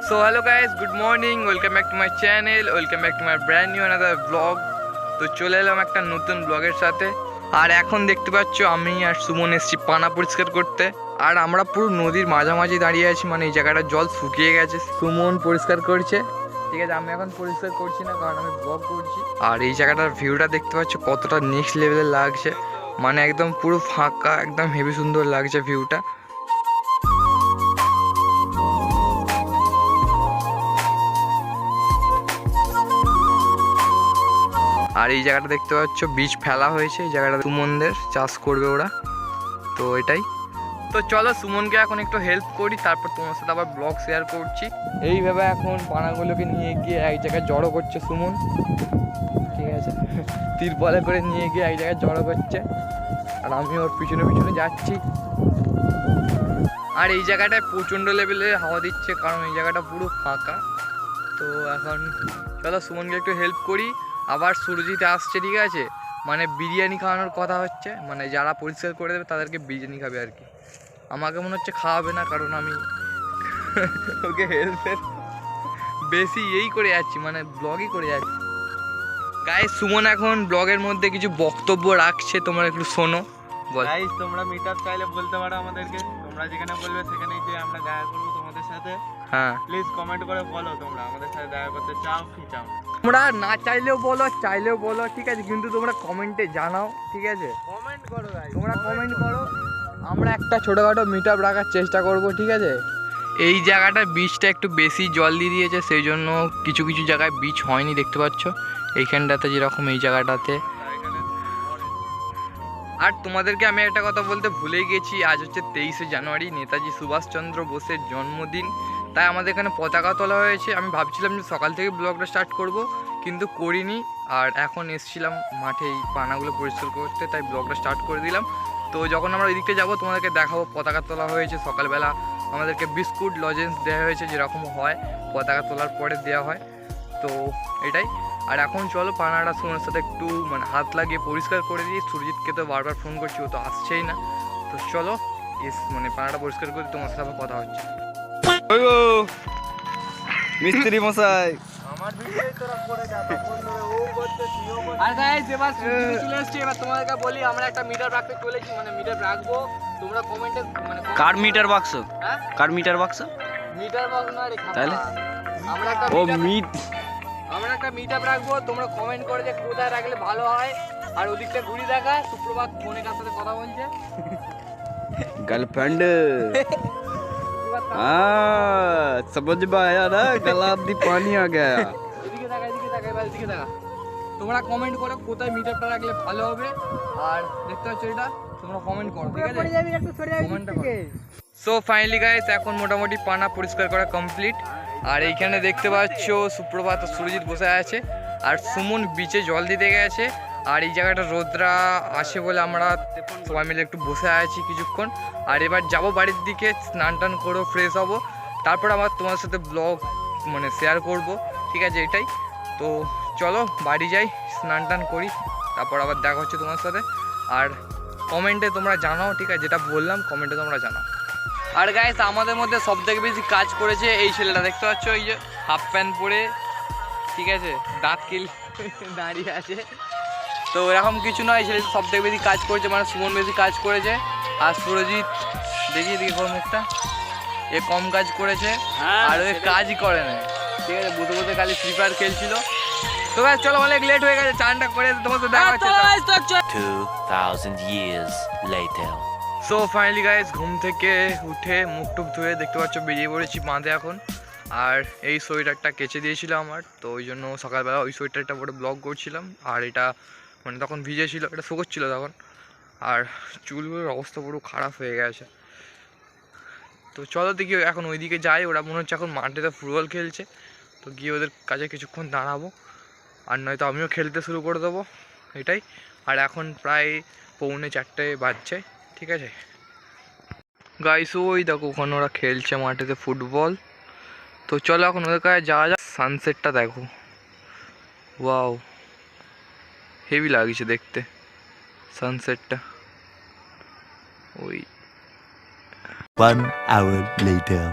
So hello guys, good morning, welcome back to my channel, welcome back to my brand new another vlog. তো চলে এলাম একটা নতুন ব্লগের সাথে। আর এখন দেখতে পাচ্ছ আমি আর সুমন এসেছি পানা পরিষ্কার করতে। আর আমরা পুরো নদীর মাঝামাঝি দাঁড়িয়ে আছি, মানে এই জায়গাটা জল শুকিয়ে গেছে, সুমন পরিষ্কার করছে। ঠিক আছে, আমি এখন পরিষ্কার করছি না কারণ আমি ব্লগ করছি। আর এই জায়গাটার ভিউটা দেখতে পাচ্ছ কতটা নেক্সট লেভেলের লাগছে, মানে একদম পুরো ফাঁকা, একদম হেভি সুন্দর লাগছে ভিউটা। আর এই জায়গাটা দেখতে পাচ্ছ বীজ ফেলা হয়েছে, এই জায়গাটা সুমনদের চাষ করবে ওরা, তো এটাই। তো চলো সুমনকে এখন একটু হেল্প করি, তারপর তোমার সাথে আবার ব্লগ শেয়ার করছি। এইভাবে এখন পানাগুলোকে নিয়ে গিয়ে এক জায়গায় জড়ো করছে সুমন, ঠিক আছে, তিরপলে করে নিয়ে গিয়ে এক জায়গায় জড়ো করছে, আর আমি ওর পিছনে পিছনে যাচ্ছি। আর এই জায়গাটায় প্রচণ্ড লেভেলের হাওয়া দিচ্ছে কারণ এই জায়গাটা পুরো ফাঁকা। তো এখন চলো সুমনকে একটু হেল্প করি। আবার সুরজিৎ আসছে, ঠিক আছে, মানে বিরিয়ানি খাওয়ানোর কথা হচ্ছে, মানে যারা পরিষ্কার করে দেবে তাদেরকে বিরিয়ানি খাবে আর কি। আমাকে মনে হচ্ছে খাওয়াবে না, কারণ আমি ওকে হেল্পের বেশি করে যাচ্ছি, মানে ব্লগই করে যাচ্ছি। গাইস সুমন এখন ব্লগের মধ্যে কিছু বক্তব্য রাখছে, তোমরা একটু শোনো। গাইস তোমরা মিট আপ চাইলে বলতে পারো আমাদেরকে, তোমরা যেখানে বলবে সেখানেই যে আমরা দেখা করবো তোমাদের সাথে। হ্যাঁ, প্লিজ কমেন্ট করে বলো তোমরা আমাদের সাথে দেখা করতে চাও কি চাও। তোমরা না চাইলেও বলো, চাইলেও বলো, ঠিক আছে, কিন্তু তোমরা কমেন্টে জানাও, ঠিক আছে, কমেন্ট করো গাইস, তোমরা কমেন্ট করো। আমরা একটা ছোটোখাটো মিট আপ রাখার চেষ্টা করব, ঠিক আছে। এই জায়গাটার বীজটা একটু বেশি জল দিয়ে দিয়েছে, সেই জন্য কিছু কিছু জায়গায় বীজ হয়নি, দেখতে পাচ্ছ এইখানটাতে যেরকম এই জায়গাটাতে। আর তোমাদেরকে আমি একটা কথা বলতে ভুলে গেছি, আজ হচ্ছে 23শে জানুয়ারি, নেতাজি সুভাষচন্দ্র বোসের জন্মদিন। তাই আমাদের এখানে পতাকা তোলা হয়েছে। আমি ভাবছিলাম যে সকাল থেকে ব্লগটা স্টার্ট করব, কিন্তু করিনি। আর এখন এসেছিলাম মাঠে এই পানাগুলো পরিষ্কার করতে, তাই ব্লগটা স্টার্ট করে দিলাম। তো যখন আমরা ওই দিকটা যাবো তোমাদেরকে দেখাবো। পতাকা তোলা হয়েছে সকালবেলা, আমাদেরকে বিস্কুট লজেন্স দেওয়া হয়েছে, যেরকম হয় পতাকা তোলার পরে দেওয়া হয়, তো এটাই। আর এখন চলো পানাটা সুমনের সাথে একটু মানে হাত লাগিয়ে পরিষ্কার করে দিই। সুরজিৎকে তো বারবার ফোন করছি, ও তো আসছেই না। তো চলো মানে পানাটা পরিষ্কার করে তোমার সাথে কথা হচ্ছে। মিস্ত্রি মশাই আমার ভিডিওই তোরা করে যা, তখন ধরে ও করতে তুইও করতে। আর গাইস এবার সুরজিৎ চলে এসেছে। এবার তোমাদেরকে বলি আমরা একটা মিটার রাখতে চলেছি, মানে মিটার রাখবো। তোমরা কমেন্টে মানে কার মিটার বাক্স, হ্যাঁ কার মিটার বাক্স, মিটার বক্স না রে, তাহলে আমরা একটা ও মিট, আমরা একটা মিট আপ রাখবো। তোমরা কমেন্ট করে যে কোথায় রাখলে ভালো হয়। আর ওদিকটা ঘুরি দেখা, সুপ্রভাত ফোনে কার সাথে কথা বলছে, गर्लफ्रेंड हाँ समझ में आया ना, गला दी पानी आ गया। এদিকে দেখা, এদিকে দেখা, এবার এদিকে দেখা। তোমরা কমেন্ট করো কোথায় মিট আপটা রাখলে ভালো হবে। আর দেখতে পাচ্ছ এটা, তোমরা কমেন্ট করো, ঠিক আছে, কমেন্টটা করো। সো ফাইনালি গাইস এখন মোটামুটি পানা পরিষ্কার করা কমপ্লিট। আর এইখানে দেখতে পাচ্ছ সুপ্রভাত ও সুরজিৎ বসে আছে, আর সুমন বিচে জল দিতে গেছে। আর এই জায়গাটা রোদ্রা আসে বলে আমরা সবাই মিলে একটু বসে আছি কিছুক্ষণ। আর এবার যাব বাড়ির দিকে, স্নান টান করবো, ফ্রেশ হবো, তারপর আবার তোমার সাথে ব্লগ মানে শেয়ার করব, ঠিক আছে, এটাই। তো চলো বাড়ি যাই, স্নান টান করি, তারপর আবার দেখা হচ্ছে তোমার সাথে। আর কমেন্টে তোমরা জানাও, ঠিক আছে, যেটা বললাম কমেন্টে তোমরা জানাও। আর গাইস আমাদের মধ্যে সবথেকে বেশি কাজ করেছে এই ছেলেটা, দেখতে পাচ্ছ, এই যে হাফ প্যান্ট পরে, ঠিক আছে, দাঁত কিল দাঁড়িয়ে আছে। তো এরকম কিছু নয়, ছেলে সবথেকে বেশি কাজ করেছে, মানে সুমন বেশি কাজ করেছে। আর সুরজিৎ দেখি ওর মুখটা, এ কম কাজ করেছে, আর ওই কাজই করে না, ঠিক আছে, বসে বসে খালি ফ্রি ফায়ার খেলছিল। তো গাইস চলো, অনেক লেট হয়ে গেছে, চানটা করে তোমার সাথে দেখা হচ্ছে 2000 years later. So finally guys ঘুম থেকে উঠে মুখ টুক ধুয়ে দেখতে পাচ্ছ বেরিয়ে পড়েছি বাঁধে এখন। আর এই সোয়েটারটা কেচে দিয়েছিল আমার, তো ওই জন্য সকালবেলা ওই সোয়েটারটা পরে ব্লগ করছিলাম। আর এটা মানে তখন ভিজে ছিল, এটা শুকোচ্ছিল তখন। আর চুলগুলোর অবস্থা পুরো খারাপ হয়ে গেছে। তো চলো দেখি এখন ওইদিকে যাই, ওরা মনে হচ্ছে এখন মাঠেতে ফুটবল খেলছে, তো গিয়ে ওদের কাছে কিছুক্ষণ দাঁড়াবো, আর নয়তো আমিও খেলতে শুরু করে দেবো, এটাই। আর এখন প্রায় 3:45 বাজছে, ঠিক আছে গাইস, ওই দেখো ওখানে ওরা খেলছে মাঠেতে ফুটবল। তো চলো এখন ওদের কাছে যাওয়া যাক। সানসেটটা দেখো, ওয়াও, হেভি লাগছে দেখতে সানসেটটা। ওই 1 hour later.